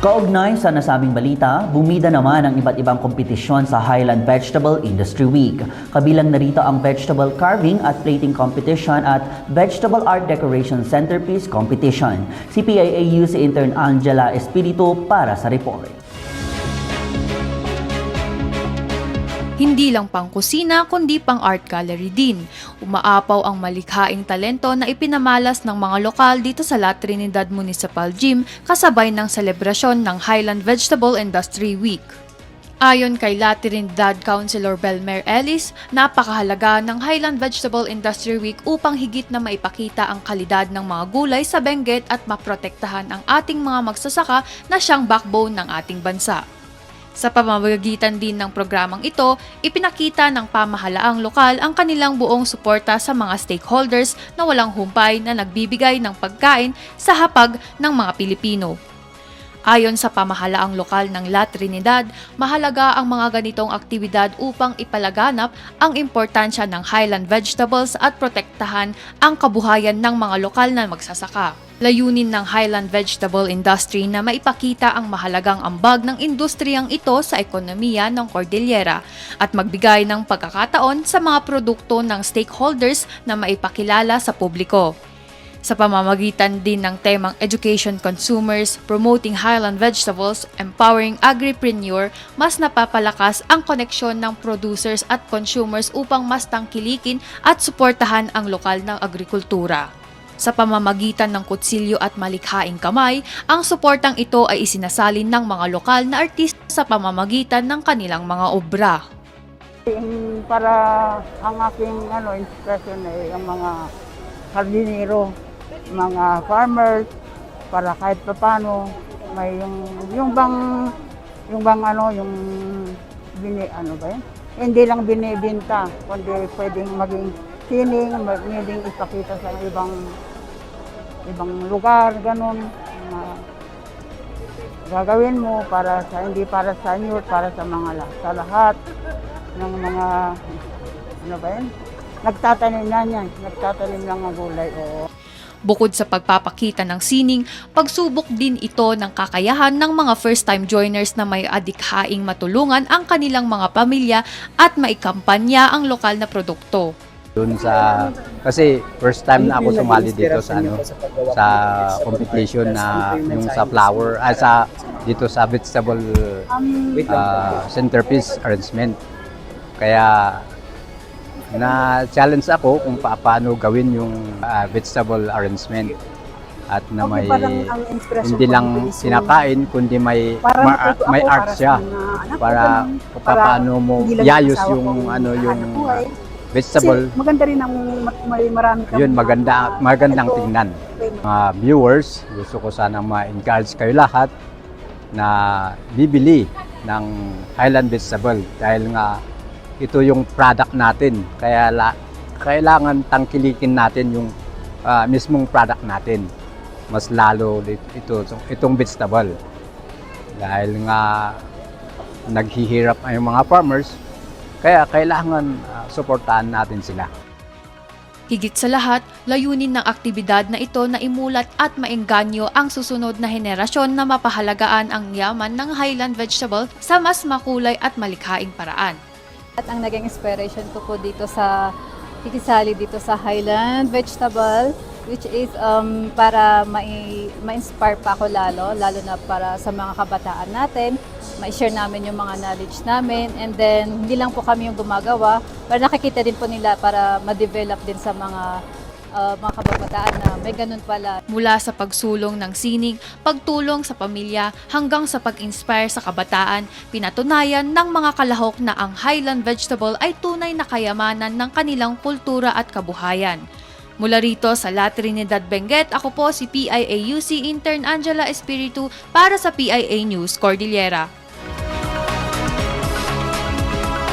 Kaugnay sa nasabing balita, bumida naman ang iba't ibang kompetisyon sa Highland Vegetable Industry Week. Kabilang narito ang Vegetable Carving at Plating Competition at Vegetable Art Decoration Centerpiece Competition. Si PIAUC Intern Angela Espiritu para sa report. Hindi lang pang kusina kundi pang art gallery din. Umaapaw ang malikhaing talento na ipinamalas ng mga lokal dito sa La Trinidad Municipal Gym kasabay ng selebrasyon ng Highland Vegetable Industry Week. Ayon kay La Trinidad Councilor Belmer Ellis, napakahalaga ng Highland Vegetable Industry Week upang higit na maipakita ang kalidad ng mga gulay sa Benguet at maprotektahan ang ating mga magsasaka na siyang backbone ng ating bansa. Sa pamamagitan din ng programang ito, ipinakita ng pamahalaang lokal ang kanilang buong suporta sa mga stakeholders na walang humpay na nagbibigay ng pagkain sa hapag ng mga Pilipino. Ayon sa pamahalaang lokal ng La Trinidad, mahalaga ang mga ganitong aktibidad upang ipalaganap ang importansya ng Highland vegetables at protektahan ang kabuhayan ng mga lokal na magsasaka. Layunin ng Highland Vegetable Industry na maipakita ang mahalagang ambag ng industriyang ito sa ekonomiya ng Cordillera at magbigay ng pagkakataon sa mga produkto ng stakeholders na maipakilala sa publiko. Sa pamamagitan din ng temang Education Consumers, Promoting Highland Vegetables, Empowering Agripreneur, mas napapalakas ang koneksyon ng producers at consumers upang mas tangkilikin at suportahan ang lokal na agrikultura. Sa pamamagitan ng kutsilyo at malikhaing kamay, ang suportang ito ay isinasalin ng mga lokal na artista sa pamamagitan ng kanilang mga obra. Para ang aking inspiration ay ang mga hardinero, mga farmers, para kahit paano may yung hindi lang binibenta, kundi pwedeng maging sining, pwedeng ipakita sa ibang lugar, ganun. Gagawin mo para sa hindi para sa inyo, para sa sa lahat ng mga nagtatanim ng gulay. Bukod sa pagpapakita ng sining, pagsubok din ito ng kakayahan ng mga first-time joiners na may adikhaing matulungan ang kanilang mga pamilya at maikampanya ang lokal na produkto. Kasi first time na ako sumali dito sa competition na yung sa flower, dito sa vegetable centerpiece arrangement. Kaya na-challenge ako kung paano gawin yung vegetable arrestment at na may hindi lang sinakain kundi may art siya para paano mo iayos yung vegetable. Kasi maganda rin ang may marami kang yun, magandang tingnan. Mga viewers, gusto ko sanang ma-encourage kayo lahat na bibili ng Highland Vegetable dahil nga ito yung product natin. Kaya kailangan tangkilikin natin yung mismong product natin. Mas lalo itong vegetable. Dahil nga naghihirap ang mga farmers, kaya kailangan suportahan natin sila. Higit sa lahat, layunin ng aktibidad na ito na imulat at maengganyo ang susunod na henerasyon na mapahalagaan ang yaman ng Highland vegetable sa mas makulay at malikhaing paraan. At ang naging inspiration ko po dito sa ikisali dito sa Highland Vegetable, which is para ma-inspire pa ako lalo na para sa mga kabataan natin, ma-share namin yung mga knowledge namin, and then hindi lang po kami yung gumagawa, para nakikita din po nila para ma-develop din sa mga kababataan na may ganun pala. Mula sa pagsulong ng sining, pagtulong sa pamilya, hanggang sa pag-inspire sa kabataan, pinatunayan ng mga kalahok na ang Highland Vegetable ay tunay na kayamanan ng kanilang kultura at kabuhayan. Mula rito sa La Trinidad, Benguet, ako po si PIAUC Intern Angela Espiritu para sa PIA News Cordillera.